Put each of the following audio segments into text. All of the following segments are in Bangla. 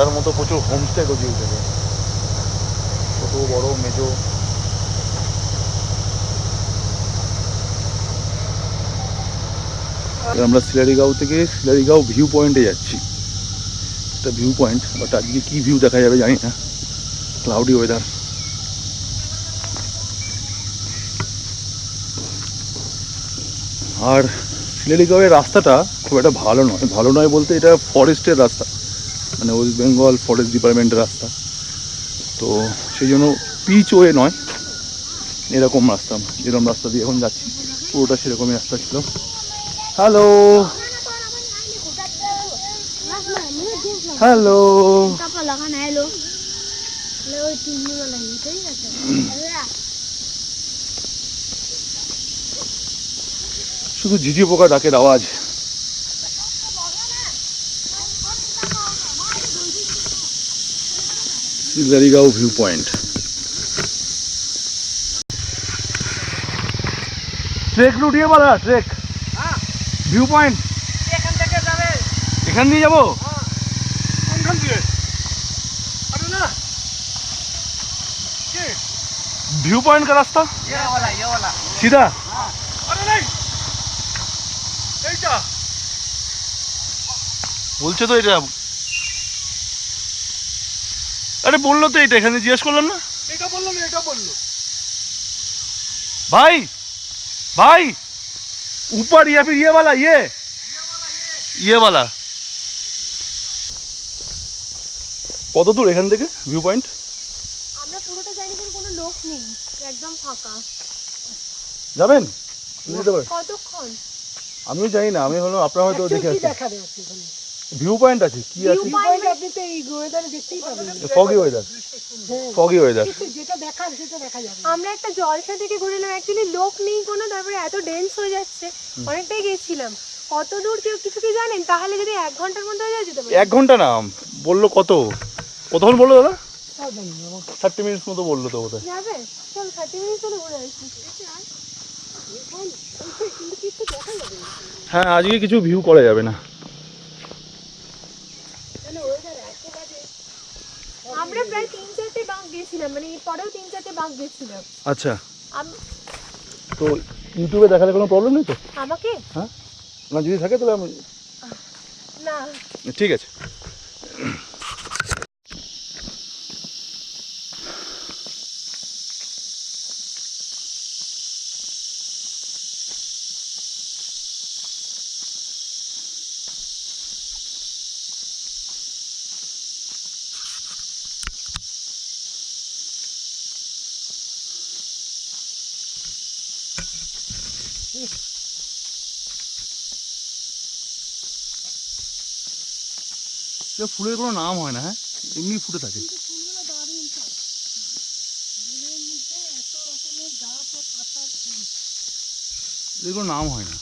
রাস্তার মতো প্রচুর হোমস্টে গজি উঠেছে, ছোট বড় মেজো। আমরা সিলেরিগাঁও থেকে সিলেরিগাঁও ভিউ পয়েন্টে যাচ্ছি। একটা ভিউ পয়েন্ট, বাট আজকে কি ভিউ দেখা যাবে জানি না, ক্লাউডি ওয়েদার। আর সিলেরিগাঁওয়ের রাস্তাটা খুব একটা ভালো নয় বলতে এটা ফরেস্টের রাস্তা, মানে ওয়েস্ট বেঙ্গল ফরেস্ট ডিপার্টমেন্টের রাস্তা, তো সেই জন্য পিচ ওয়ে নয়, এরকম রাস্তা, যেরকম রাস্তা দিয়ে এখন যাচ্ছি পুরোটা সেরকমই রাস্তা ছিল। হ্যালো হ্যালো, শুধু ঝিঝি পোকা ডাকের আওয়াজ। Sillery Gaon view point, trek root দিয়ে বলা, ট্রেক ভিউ পয়েন্ট এখান থেকে যাবে, এখান দিয়ে যাবো। কোনখান দিয়ে? আরে না, ভিউ पॉइंट का रास्ता ये वाला सीधा। अरे नहीं এইটা বলছে তো এটা, আরে বললো তো এটা, এখানে জিজ্ঞেস করলাম না, এটা বললো না, এটা বললো भाई भाई ऊपर या फिर ये वाला, ये वाला। কত দূর এখান থেকে ভিউ পয়েন্ট? আমরা পুরোটা জানি, কিন্তু কোনো লোক নেই, একদম ফাঁকা। যাবেন নিতে পারেন। কতক্ষণ আমিও জানি না, আমি হলো আপনারা হয়তো দেখে আসছি। ভিউ পয়েন্ট আছে কি আছে? ভিউ পয়েন্ট আপনি তো এই ওয়েদারে দেখতেই পাবেন, ফগি ওয়েদার, ফগি ওয়েদার, যেটা দেখার সেটা দেখা যাবে। আমরা একটা জলসা থেকে ঘুরলাম, অ্যাকচুয়ালি লোক নেই কোনো, তারপরে এত ডেন্স হয়ে যাচ্ছে, অনেকটাই গেছিলাম। কত দূর কেউ কিছু কি জানেন? তাহলে যদি 1 ঘন্টার মধ্যে হয়ে যায় যেতে পারি। 1 ঘন্টা না বললো, কতক্ষণ বললো দাদা? 30 মিনিট মতো বললো তো বোধহয়। যাবে চল 30 মিনিট চলে ঘুরে আসি। হ্যাঁ আজকে কিছু ভিউ করা যাবে না। আমরা প্রায় 3-4টে বাঁক গেছিলাম, মানে পরেও 3-4টে বাঁক গেছিলাম। আচ্ছা, তো ইউটিউবে দেখালে কোনো প্রবলেম নেই তো? আমাকে হ্যাঁ না, যদি থাকে তাহলে আমি না, ঠিক আছে। ফুলের কোনো নাম হয় না, হ্যাঁ এমনি ফুটে থাকে। এর কোনো নাম হয় না।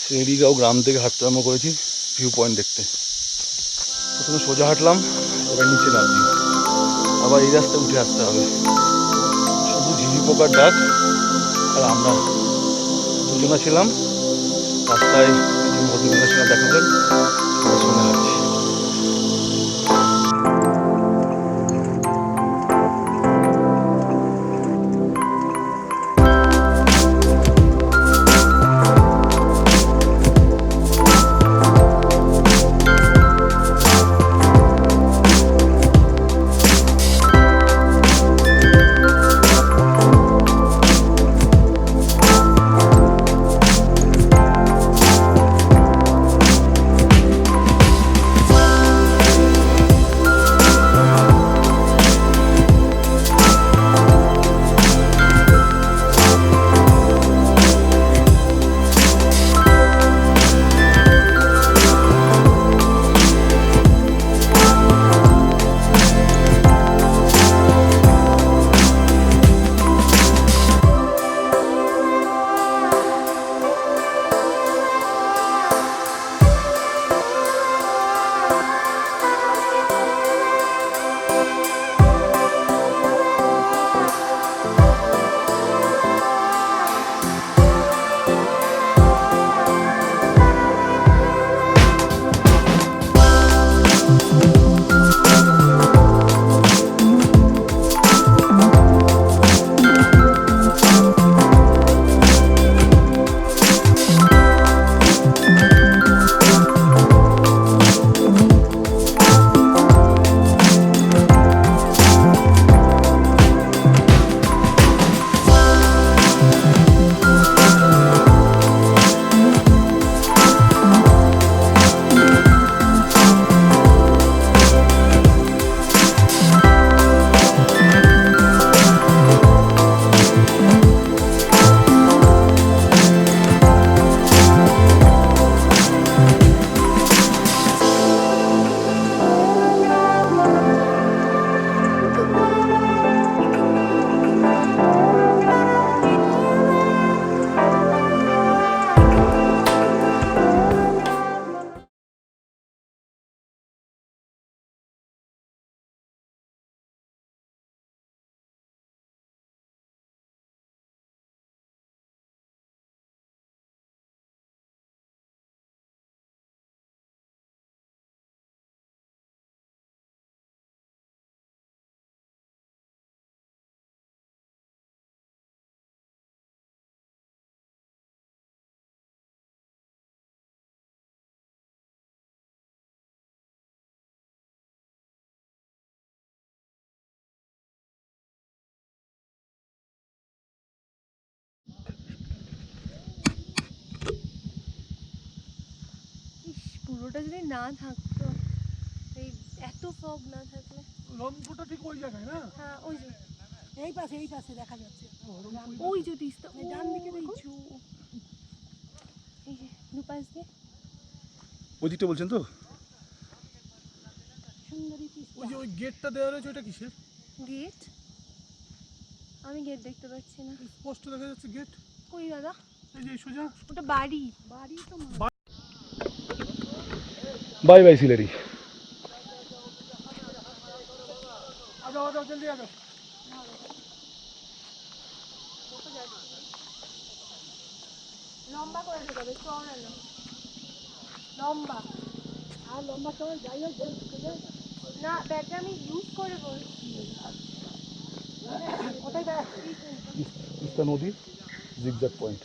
সিলেরিগাঁও গ্রাম থেকে হাঁটতে আরম্ভ করেছি ভিউ পয়েন্ট দেখতে। প্রথমে সোজা হাঁটলাম, এবার নিচে নামছি, আবার এই রাস্তায় উঠে আসতে হবে। শুধু ঝিঝি পোকার ডাক, আর আমরা দুজনা ছিলাম রাস্তায়, ভদ্রমহিলার সঙ্গে দেখা হলেন, সবার সঙ্গে হাঁটছি। পুরোটা যদি না থাকতো, এই এত ফগ না থাকলে। রংপুরটা ঠিক ওই জায়গায় না? হ্যাঁ ওই যে এই পাশে দেখা যাচ্ছে। ওই যে তিস্তা, ডান দিকে দেখো। এই যে দুপাশ দিয়ে ওই দিকটা বলছেন তো? সুন্দরী তিস্তা। ওই যে ওই গেটটা দেওয়া রয়েছে ওটা কিসের? গেট, আমি গেট দেখতে পাচ্ছি না। স্পষ্ট দেখা যাচ্ছে গেট। কই দাদা? এই যে সোজা। ওটা বাড়ি। বাড়ি তো বাই বাই সিলেরি। আজাও জলদি আজাও। লম্বা করে ঢোকাবে, চওড়া না, লম্বা। আর লম্বা সময় যাই হোক না ব্যাগটা আমি ইউজ করে বলছি। কোথায় দেখ। তিস্তা নদী জিগজ্যাগ পয়েন্ট।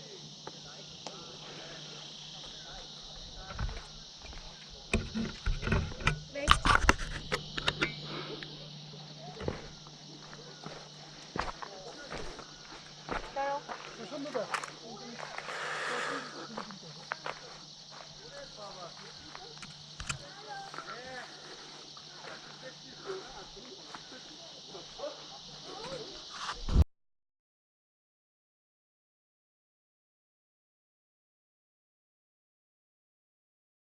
দাঁড়াও। প্রশান্তদা